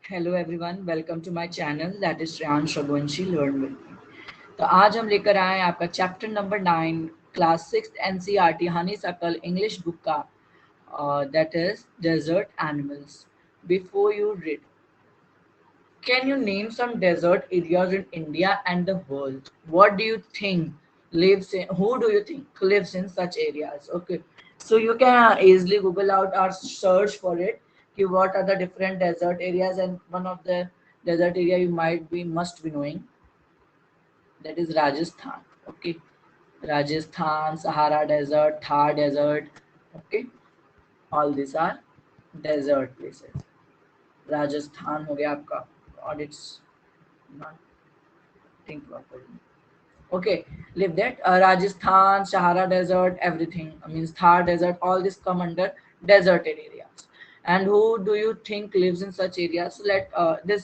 Hello everyone, welcome to my channel that is Shreyansh Raghuvanshi learn with me. तो आज हम लेकर आए हैं आपका chapter number 9 class 6 NCERT honeysuckle English book का that is desert animals. Before you read, can you name some desert areas in India and the world? What do you think lives in? Who do you think lives in such areas? Okay, so you can easily Google out or search for it. कि what are the different desert areas, and one of the desert area you might be must be knowing, that is Rajasthan. Okay, Rajasthan, Sahara Desert, Thar Desert. Okay, all these are desert places. Rajasthan हो गया आपका, और it's not think properly. Okay, leave that. Rajasthan, Sahara Desert, everything. I mean, Thar Desert, all this come under desert areas. And who do you think lives in such areas? Let this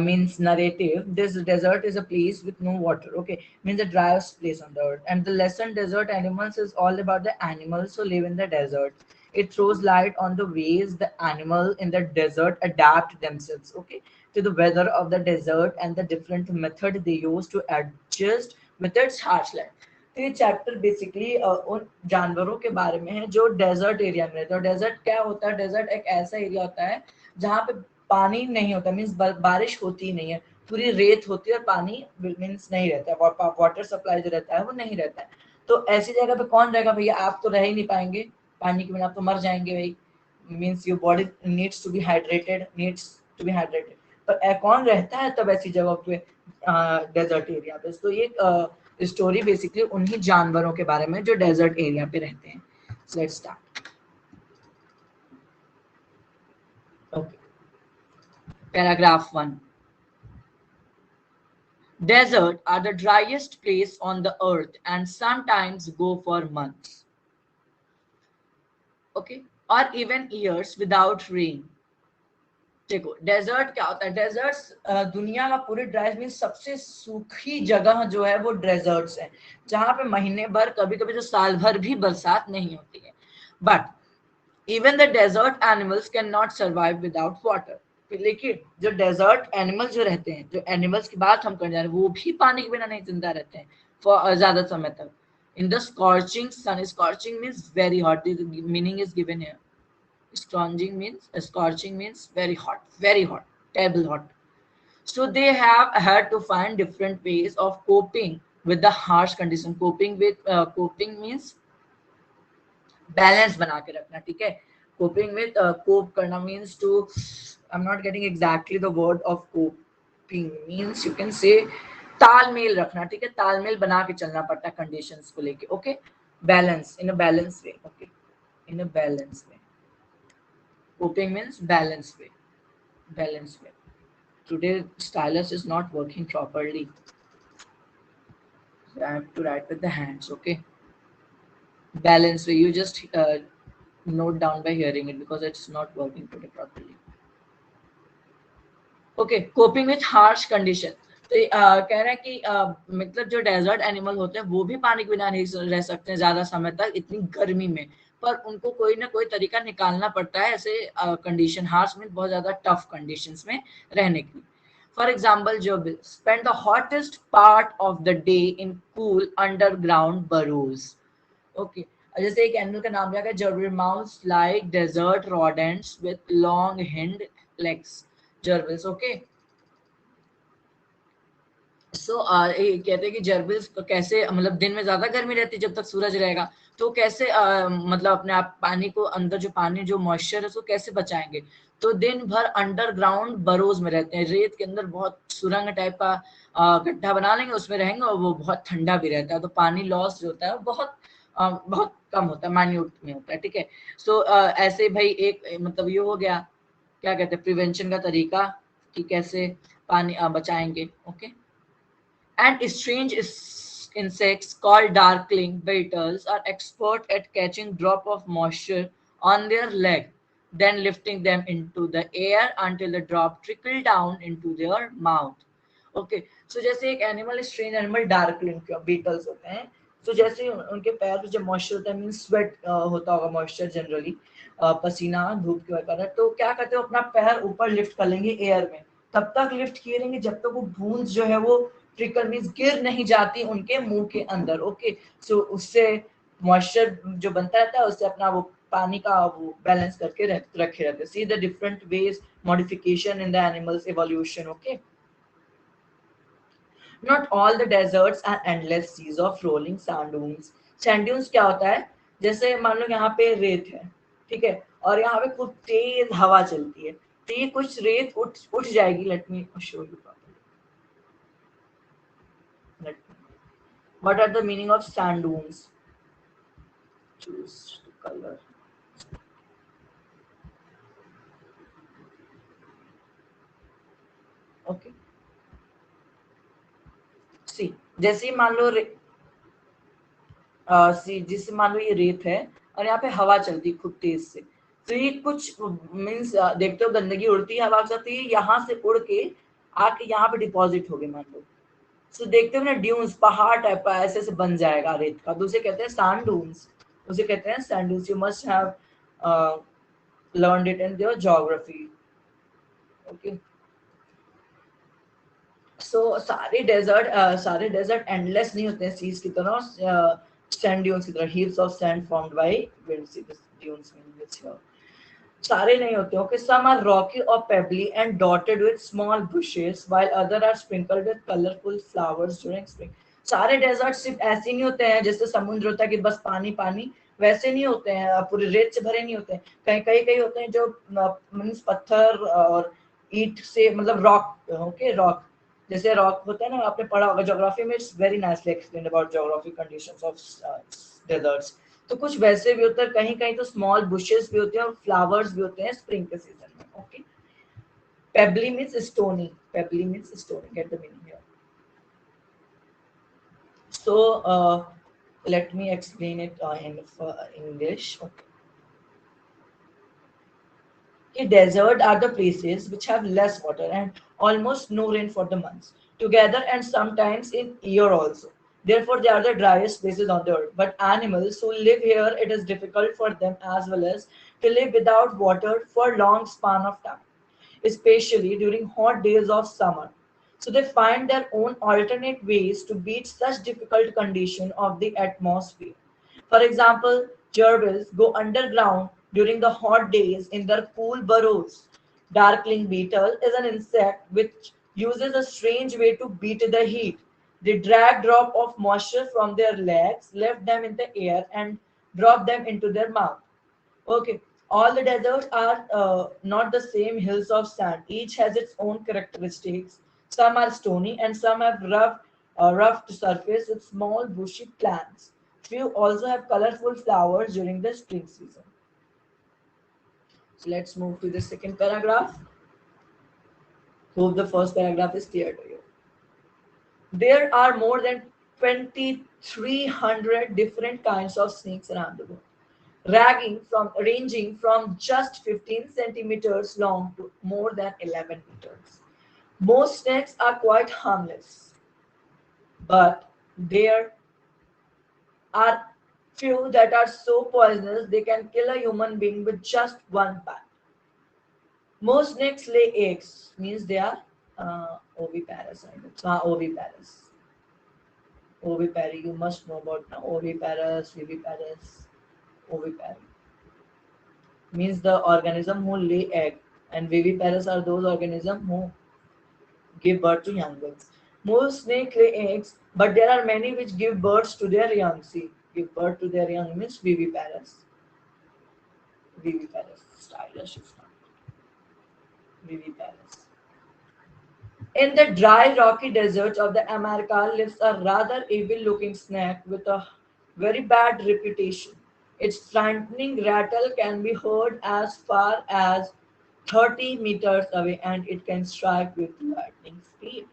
means narrative. This desert is a place with no water. Okay, means the driest place on the earth. And the lesson desert animals is all about the animals who live in the desert. It throws light on the ways the animal in the desert adapt themselves. Okay, to the weather of the desert and the different method they use to adjust with its harsh land. तो ये chapter basically उन जानवरों के बारे में है जो desert area में रहते हैं। डेजर्ट क्या होता है? डेजर्ट एक ऐसा एरिया होता है जहाँ पे पानी नहीं होता, मीन्स बारिश होती नहीं है, पूरी रेत होती है और पानी मीन्स नहीं रहता है, वाटर सप्लाई जो रहता है वो नहीं रहता है। तो ऐसी जगह पे कौन रहेगा भैया? आप तो रह ही नहीं पाएंगे, पानी के बिना आप तो मर जाएंगे भाई। Means your body needs to be hydrated, needs to be hydrated. तो कौन रहता है तब ऐसी जगह पे, डेजर्ट एरिया पे? तो ये स्टोरी बेसिकली उन्हीं जानवरों के बारे में जो डेजर्ट एरिया पे रहते हैं। So let's start. Okay, paragraph 1। Desert are the driest place on the earth and sometimes go for months, okay, or even years without rain. देखो डेजर्ट क्या होता है? डेजर्ट्स दुनिया का पूरे ड्राई मीन सबसे सूखी जगह जो है वो डेजर्ट्स है, जहां पे महीने भर, कभी कभी तो साल भर भी बरसात नहीं होती है। But even the desert animals can not survive without water. लेकिन जो डेजर्ट एनिमल जो रहते हैं, जो एनिमल्स की बात हम करने जा रहे हैं, वो भी पानी के बिना नहीं जिंदा रहते हैं फॉर ज्यादा समय तक। In the scorching sun, scorching means very hot, meaning is given here. Scorching means very hot, terrible hot. So they have had to find different ways of coping with the harsh condition. Coping means balance बना के रखना, ठीक है। Coping with cope करना means to, I am not getting exactly the word of coping, means you can say तालमेल रखना, ठीक है। तालमेल बना के चलना पड़ता है कंडीशंस को लेके। Okay, balance in a balance way. Okay, in a balance way. Coping means balance way, balance way. Today stylus is not working properly, so I have to write with the hands. Okay, balance way, you just note down by hearing it because it's not working today properly. Okay, coping with harsh condition. तो कह रहे हैं कि मतलब जो desert animal होते हैं वो भी पानी के बिना नहीं रह सकते हैं ज्यादा समय तक इतनी गर्मी में, पर उनको कोई ना कोई तरीका निकालना पड़ता है ऐसे कंडीशन, हार्श में बहुत ज्यादा टफ कंडीशंस में रहने के लिए। फॉर एग्जाम्पल, जो spend the hottest part of the day in cool underground burrows. Okay, जैसे एक एनिमल का नाम लिया गया, gerbil mouse like desert rodents with long hind legs, gerbils. Okay, so ये कहते हैं कि जर्बिल्स कैसे, मतलब दिन में ज्यादा गर्मी रहती है जब तक सूरज रहेगा, तो कैसे मतलब अपने आप पानी को अंदर, जो पानी जो मॉइस्चर है उसको कैसे बचाएंगे? तो दिन भर अंडरग्राउंड बरोज में रहते हैं, रेत के अंदर बहुत सुरंग टाइप का गड्ढा बना लेंगे, उसमें रहेंगे, और वो बहुत ठंडा भी रहता है, तो पानी लॉस जो होता है वो बहुत कम होता है, माइन्यूट में होता है, ठीक है। सो ऐसे भाई एक मतलब ये हो गया, क्या कहते हैं, प्रिवेंशन का तरीका कि कैसे पानी बचाएंगे। Okay, and strange insects called darkling beetles are expert at catching drop of moisture on their leg, then lifting them into the air until the drop trickle down into their mouth. Okay, so जैसे एक animal, strange animal darkling beetles होते हैं, तो जैसे उनके पैर पे जब मॉइस्चर होता है, मीन स्वेट होता होगा मॉइस्चर जनरली, पसीना धूप की वजह से, तो क्या करते हो अपना पैर ऊपर लिफ्ट कर लेंगे एयर में, तब तक लिफ्ट किए रहेंगे जब तक वो बूंद जो है वो ट्रिकल मींस गिर नहीं जाती उनके मुंह के अंदर। ओके, सो उससे मॉइस्चर जो बनता रहता है उससे अपना वो पानी का वो बैलेंस करके रखे रहते हैं। See the different ways modification in the animals evolution. Okay, not all the deserts are endless seas of rolling sand dunes. Sand dunes क्या होता है, जैसे मान लो यहाँ पे रेत है, ठीक है, और यहाँ पे खूब तेज हवा चलती है, तो ये कुछ रेत उठ जाएगी। Let me show you properly. What are the meaning of sand dunes? Choose the color. Okay. See, जैसे मान लो जैसे मान लो ये रेत है और यहाँ पे हवा चलती है खूब तेज से, तो ये कुछ मीन्स देखते हो गंदगी उड़ती है हवा के साथ, ये यहाँ से उड़ के आके यहाँ पे डिपॉजिट हो गए मान लो। सो देखते हो ना ड्यून्स पहाड़ टाइप का ऐसे ऐसे बन जाएगा रेत का, तो उसे कहते हैं सैंड ड्यून्स। उसे कहते हैं sand dunes. You must have learned it in your geography. Okay, so सारे डेजर्ट एंडलेस नहीं होते हैं सीज की तरह, सैंड ड्यून्स की तरह। Heaps of sand formed by wind, see this dunes mean this here. सारे नहीं होते। ओके, सम आर रॉकी और pebbly and dotted with small bushes while other are sprinkled with colourful flowers during spring. सारे desert सिर्फ ऐसे नहीं होते हैं जैसे समुद्र होता है कि बस पानी पानी, वैसे नहीं होते हैं, पूरे रेत से भरे नहीं होते हैं। कहीं कहीं कहीं होते हैं जो मीन्स पत्थर और ईंट से, मतलब रॉक। ओके, रॉक जैसे रॉक होता है ना, आपने पढ़ा होगा ज्योग्राफी में, it's very nicely explained about geography conditions of desserts. तो कुछ वैसे भी होता है, कहीं कहीं तो स्मॉल बुशेस भी होते हैं और फ्लावर्स भी होते हैं स्प्रिंग के सीजन में। Okay, पेबली means stony, पेबली means stony, get the meaning here. So let me explain it in English. Okay. Desert are the places which have less water and almost no rain for the months together and sometimes in year also. Therefore, they are the driest places on the earth. But animals who live here, it is difficult for them as well as to live without water for long span of time, especially during hot days of summer. So they find their own alternate ways to beat such difficult condition of the atmosphere. For example, gerbils go underground during the hot days in their cool burrows. Darkling beetle is an insect which uses a strange way to beat the heat. They drag drop of moisture from their legs, lift them in the air, and drop them into their mouth. Okay, all the deserts are not the same hills of sand. Each has its own characteristics. Some are stony and some have rough surface with small bushy plants. Few also have colorful flowers during the spring season. So let's move to the second paragraph. Hope the first paragraph is clear to you. There are more than 2,300 different kinds of snakes around the world, ranging from just 15 centimeters long to more than 11 meters. Most snakes are quite harmless, but there are few that are so poisonous they can kill a human being with just one bite. Most snakes lay eggs, means they are oviparous. Oviparous. Ovipary, you must know about now. Oviparous, viviparous, ovipary means the organism who lay egg, and viviparous are those organisms who give birth to young ones. Most snake lay eggs, but there are many which give birth to their young. See, give birth to their young means viviparous. Viviparous. Stylish is not. Viviparous. In the dry, rocky deserts of the America lives a rather evil-looking snake with a very bad reputation. Its frightening rattle can be heard as far as 30 meters away, and it can strike with lightning speed.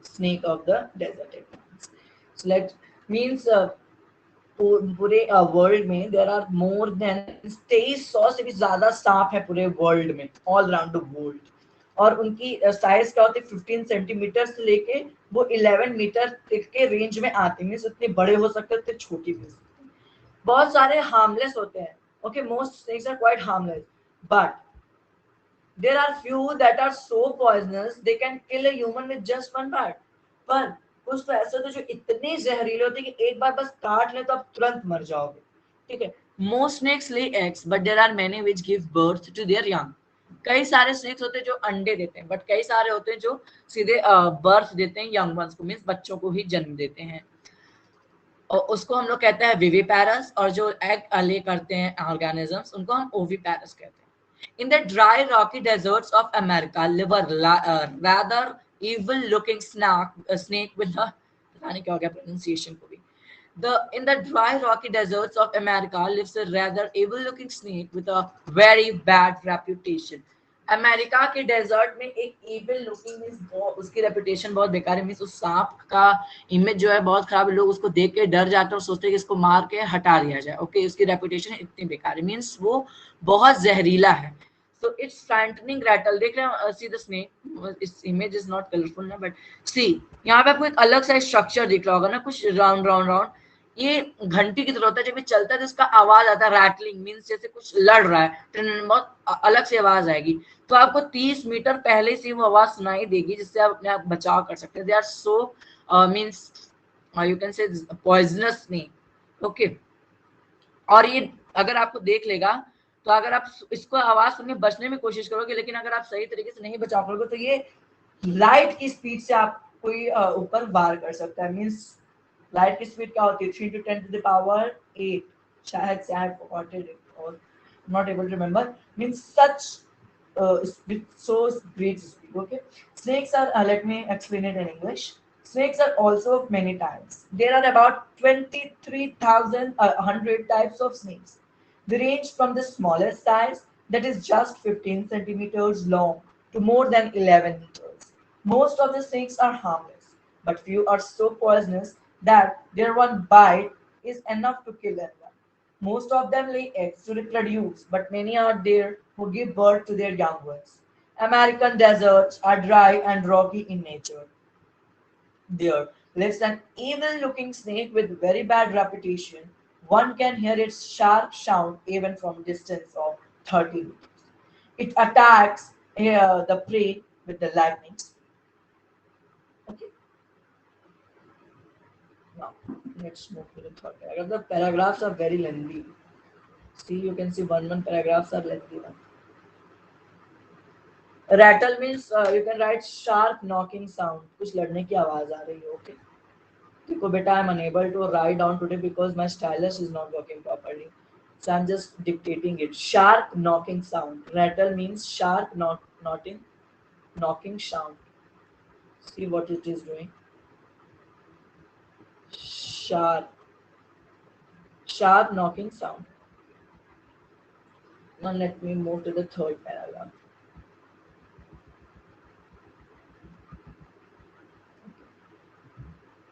Snake of the desert it means. So let means पूरे world में there are more than 2300 से भी ज्यादा सांप है पूरे world में, all around the world. और उनकी साइज क्या होती है, 15 सेंटीमीटर से लेके वो 11 मीटर के रेंज में आती है। उतने बड़े हो सकते हैं, उतने छोटी भी हो सकते हैं। बहुत सारे हार्मलेस होते हैं, okay, most snakes are quite harmless, but there are few that are so poisonous they can kill a human with just one bite. पर कुछ तो ऐसे होते जो इतने जहरीले होते कि एक बार बस काट ले तो आप तुरंत मर जाओगे, ठीक है। Most snakes lay eggs but there are many which give birth to their young. कई सारे स्नेक्स होते हैं जो अंडे देते हैं, बट कई सारे होते हैं जो सीधे बर्थ देते हैं यंग वंस को, मीन्स बच्चों को ही जन्म देते हैं, और उसको हम लोग कहते हैं विविपैरस, और जो एग ले करते हैं ऑर्गेनिजम्स उनको हम ओविपैरस कहते हैं। In the dry, rocky deserts of America live a rather evil-looking snake with a पता नहीं क्या हो गया pronunciation को भी। In the dry, rocky deserts of America lives a rather evil-looking snake with a very bad reputation. America के desert में एक इविल लुकिंग मींस उसकी रेपुटेशन बहुत बेकार है, मींस उस सांप का इमेज जो है बहुत खराब है, लोग उसको देख के डर जाते हैं और सोचते हैं कि इसको मार के हटा दिया जाए, ओके, उसकी रेपुटेशन इतनी बेकार है, मींस वो बहुत जहरीला है। So it's frightening rattle, देख रहे हैं, see the snake, इस image is not colorful ना, but see यहाँ पे आपको एक अलग सा स्ट्रक्चर दिख रहा होगा ना, कुछ राउंड राउंड राउंड, ये घंटी की तरह होता है, जब ये चलता है तो इसका आवाज आता है, रैटलिंग मींस जैसे कुछ लड़ रहा है, बहुत अलग से आवाज आएगी, तो आपको 30 मीटर पहले से वो आवाज सुनाई देगी, जिससे आप अपने आप बचाव कर सकते हैं। They are so means you can say poisonous snake, okay. और ये अगर आपको देख लेगा तो अगर आप इसको आवाज सुन के बचने में कोशिश करोगे, लेकिन अगर आप सही तरीके से नहीं बचाव करोगे तो ये लाइट की स्पीड से आप कोई ऊपर वार कर सकता है, मींस लाइट की स्पीड क्या होती है 3 to 10 to the power 8, शायद से I forgot it or not able to remember, means such so great speed, okay. Snakes are let me explain it in English. Snakes are also of many types. There are about 23,100 types of snakes. They range from the smallest size, that is just 15 centimeters long, to more than 11 meters. Most of the snakes are harmless, but few are so poisonous that their one bite is enough to kill anyone. Most of them lay eggs to reproduce, but many are there who give birth to their young ones. American deserts are dry and rocky in nature. There lives an evil-looking snake with very bad reputation. One can hear its sharp sound even from distance of 30 meters. It attacks the prey with the lightning speed. Okay. Now let's move to the third paragraph. The paragraphs are very lengthy. See, you can see one paragraphs are lengthy one. Rattle means you can write sharp knocking sound. कुछ लड़ने की आवाज आ रही है, okay. देखो बेटा, I'm unable to write down today because my stylus is not working properly. So I'm just dictating it. Sharp knocking sound. Rattle means sharp knocking sound. See what it is doing. Sharp knocking sound. Now let me move to the third paragraph.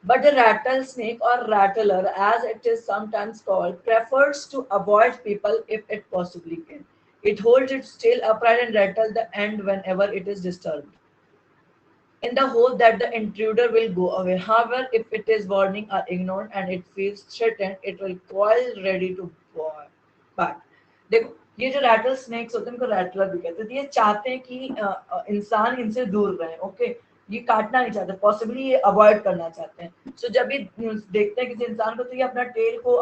But the rattlesnake or rattler, as it is sometimes called, prefers to avoid people if it possibly can. It holds its tail upright and rattles the end whenever it is disturbed, in the hope that the intruder will go away. However, if it is warning or ignored and it feels threatened, it will coil ready to bite. देखो, ये जो rattle snacks होते हैं इनको rattler भी कहते हैं, ये चाहते हैं कि इंसान इनसे दूर रहे, ओके, ये काटना नहीं चाहते, पॉसिबली ये अवॉइड करना चाहते हैं। सो जब ये देखते हैं किसी इंसान को तो ये अपना टेल को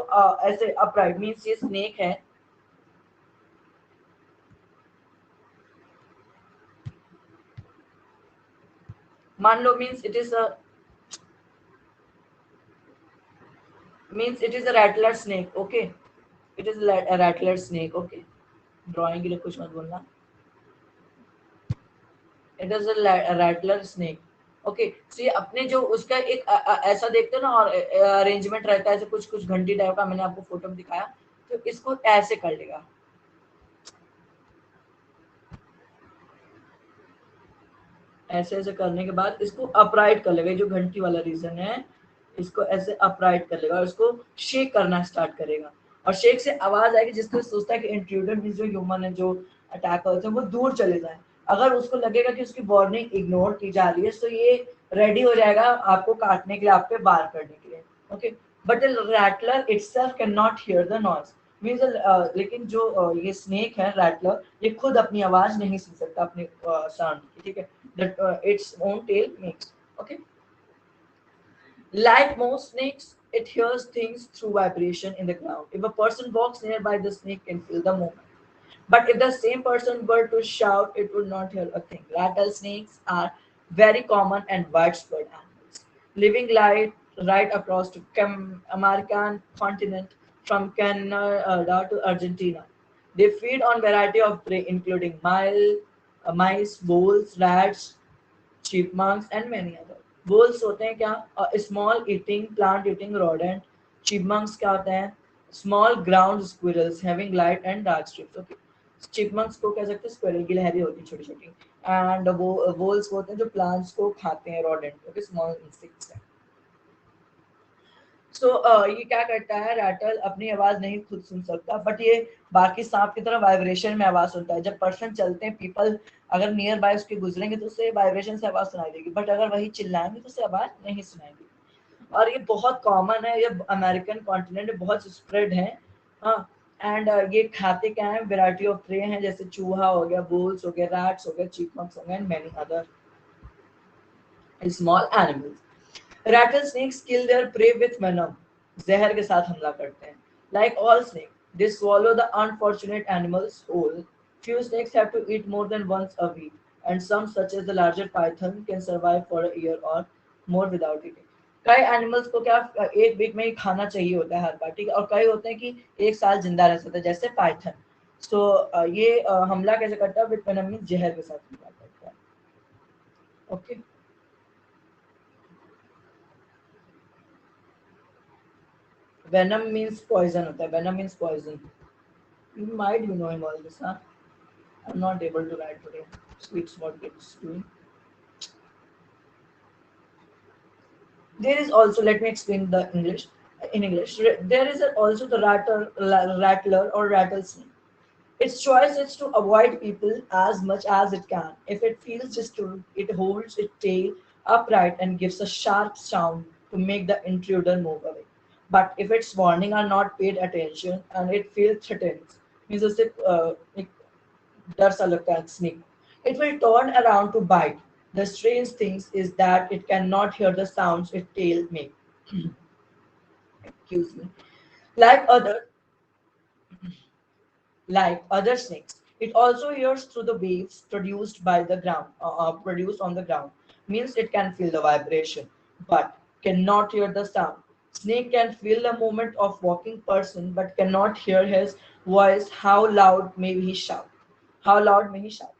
ऐसे अपराइट, मींस ये स्नेक है, मान लो, means it is a rattler snake, okay, it is a rattler snake, okay, drawing के लिए कुछ मत बोलना, it is a rattler snake, okay. So ये अपने जो उसका एक ऐसा देखते हो ना, और अरेंजमेंट रहता है, ऐसे कुछ कुछ घंटी टाइप का, मैंने आपको फोटो में दिखाया, तो इसको ऐसे कर लेगा, ऐसे ऐसे करने के बाद इसको अपराइट कर लेगा, जो घंटी वाला रीजन है, इसको ऐसे अपराइट कर लेगा और इसको शेक करना स्टार्ट करेगा, और शेक से आवाज आएगी जिसको सोचता है कि इंट्रूडर मींस जो ह्यूमन है, जो अटैक होते हैं, वो दूर चले जाए। अगर उसको लगेगा कि उसकी वार्निंग इग्नोर की जा रही है, तो ये रेडी हो जाएगा आपको काटने के लिए, आप पे वार करने के लिए, okay. but the rattler itself cannot hear the noise. Means लेकिन जो ये स्नेक है रैटलर, ये खुद अपनी आवाज नहीं सुन सकता अपने साउंड की, ठीक है, that its own tail makes. Okay, like most snakes, it hears things through vibration in the ground. If a person walks nearby, the snake can feel the movement. But if the same person were to shout, it would not hear a thing. Rattlesnakes are very common and widespread animals, living right across the American continent from Canada to Argentina. They feed on variety of prey, including mice, voles, rats, chipmunks, and many other. Voles होते हैं क्या? Small eating, plant eating rodent. Chipmunks क्या होते हैं? Small ground squirrels having light and dark strips. Okay. Chipmunks को कह सकते हैं स्क्विरल की लहरें होती हैं छोटी छोटी, एंड वो वोल्स होते हैं जो प्लांट्स को खाते हैं, रोडेंट, ओके, स्मॉल इंसेक्ट्स हैं. सो ये क्या करता है, रैटल अपनी आवाज नहीं खुद सुन सकता, बट ये बाकी सांप की तरह वाइब्रेशन में आवाज सुनता है. जब पर्सन चलते हैं, पीपल अगर नियर बाय उसके गुजरेंगे तो उसे वाइब्रेशन से आवाज सुनाई देगी, बट अगर वही चिल्लाएंगे तो उसे आवाज नहीं सुनाई देगी. और ये बहुत कॉमन है, ये अमेरिकन कॉन्टिनेंट में बहुत स्प्रेड है. हाँ, एंड ये खाते क्या है, वेराइटी ऑफ प्रे हैं, जैसे चूहा हो गया, बुल्स हो गया, रैट्स हो गया, चिपमंक्स हो गए, and many other small animals. Rattlesnakes kill their prey with venom. जहर के साथ हमला करते हैं. Like all snakes, they swallow the unfortunate animals whole. Few snakes have to eat more than once a week, and some, such as the larger python, can survive for a year or more without eating. कई animals को क्या एक week में ही खाना चाहिए होता है हर बार, ठीक है, और कई होते हैं कि एक साल जिंदा रह सकते हैं, जैसे पाइथन. सो ये हमला कैसे करता है, विद वेनम मींस जहर के साथ हमला करता है. ओके, venom means poison होता है, venom means poison. You might be knowing all this, huh? I'm not able to write today. Sweets what it's doing. There is also, let me explain the English. In English, there is also the rattler or rattlesnake. Its choice is to avoid people as much as it can. If it feels disturbed, it holds its tail upright and gives a sharp sound to make the intruder move away. But if its warning are not paid attention and it feels threatened, means उसे एक डर सा लगता है snake, it will turn around to bite. The strange thing is that it cannot hear the sounds its tail make. Excuse me. Like other like other snakes, it also hears through the waves produced by the ground, produced on the ground. Means it can feel the vibration, but cannot hear the sound. Snake can feel the movement of walking person, but cannot hear his voice. How loud may he shout? How loud may he shout?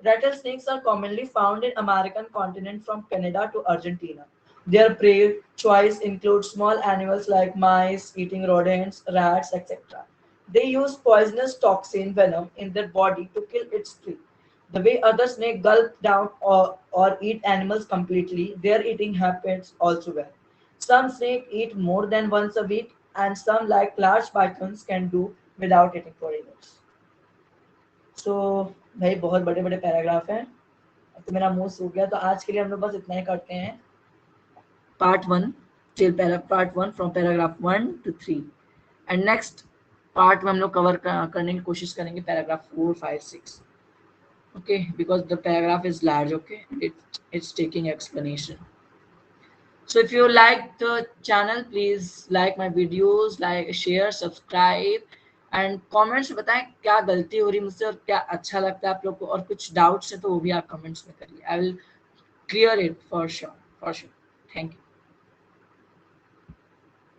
Rattlesnakes are commonly found in American continent from Canada to Argentina. Their prey choice includes small animals like mice, eating rodents, rats, etc. They use poisonous toxin venom in their body to kill its prey. The way other snakes gulp down or eat animals completely, their eating habits also vary. Some snakes eat more than once a week, and some, like large pythons, can do without eating for years. So, भाई बहुत बड़े बड़े paragraph हैं, तो मेरा मुंह सूख गया, तो आज के लिए हम लोग बस इतना ही करते हैं. Part 1 till part 1 from paragraph 1 to 3, and next part में हम लोग कवर करने की कोशिश करेंगे paragraph 4, 5, 6. Okay, because the paragraph is large. Okay, it's taking explanation. So if you like the channel, please like my videos, like, share, subscribe, and comments में बताएं क्या गलती हो रही मुझसे और क्या अच्छा लगता है आप लोग को, और कुछ डाउट्स है तो वो भी आप कमेंट्स में करिए. I will clear it for sure. Thank you.